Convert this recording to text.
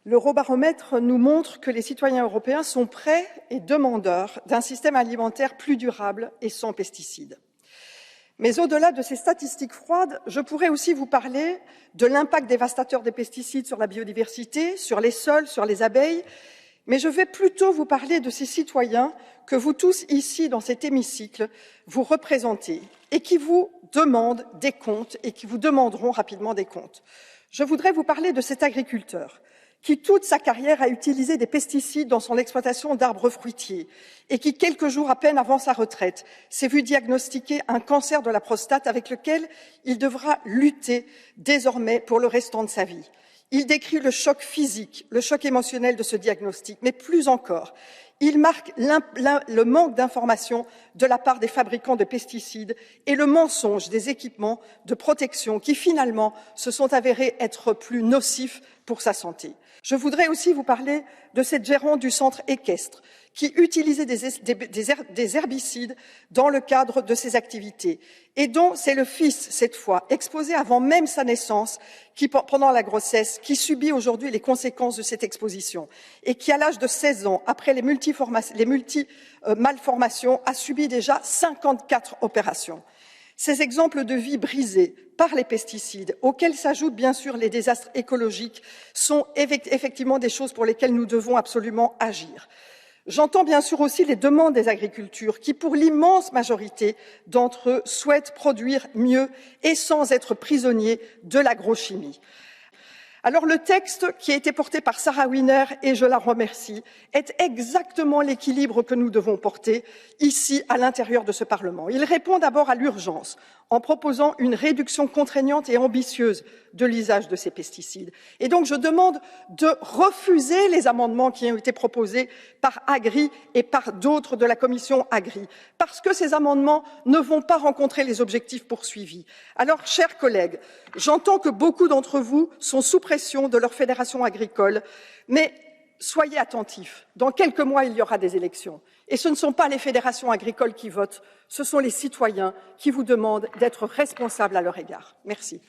L'Eurobaromètre nous montre que les citoyens européens sont prêts et demandeurs d'un système alimentaire plus durable et sans pesticides. Mais au-delà de ces statistiques froides, je pourrais aussi vous parler de l'impact dévastateur des pesticides sur la biodiversité, sur les sols, sur les abeilles, mais je vais plutôt vous parler de ces citoyens que vous tous ici dans cet hémicycle vous représentez et qui vous demandent des comptes et qui vous demanderont rapidement des comptes. Je voudrais vous parler de cet agriculteur qui, toute sa carrière, a utilisé des pesticides dans son exploitation d'arbres fruitiers et qui, quelques jours à peine avant sa retraite, s'est vu diagnostiquer un cancer de la prostate avec lequel il devra lutter désormais pour le restant de sa vie. Il décrit le choc physique, le choc émotionnel de ce diagnostic, mais plus encore, il marque le manque d'information de la part des fabricants de pesticides et le mensonge des équipements de protection qui, finalement, se sont avérés être plus nocifs pour sa santé. Je voudrais aussi vous parler de cette gérante du centre équestre qui utilisait des herbicides dans le cadre de ses activités et dont c'est le fils, cette fois, exposé avant même sa naissance, qui, pendant la grossesse, qui subit aujourd'hui les conséquences de cette exposition et qui, à l'âge de 16 ans, après les malformations, a subi déjà 54 opérations. Ces exemples de vie brisés par les pesticides, auxquels s'ajoutent bien sûr les désastres écologiques, sont effectivement des choses pour lesquelles nous devons absolument agir. J'entends bien sûr aussi les demandes des agriculteurs qui, pour l'immense majorité d'entre eux, souhaitent produire mieux et sans être prisonniers de l'agrochimie. Alors le texte qui a été porté par Sarah Wiener, et je la remercie, est exactement l'équilibre que nous devons porter ici à l'intérieur de ce Parlement. Il répond d'abord à l'urgence en proposant une réduction contraignante et ambitieuse de l'usage de ces pesticides. Et donc je demande de refuser les amendements qui ont été proposés par Agri et par d'autres de la commission Agri, parce que ces amendements ne vont pas rencontrer les objectifs poursuivis. Alors, chers collègues, j'entends que beaucoup d'entre vous sont sous pression de leur fédération agricole, mais soyez attentifs. Dans quelques mois, il y aura des élections. Et ce ne sont pas les fédérations agricoles qui votent, ce sont les citoyens qui vous demandent d'être responsables à leur égard. Merci.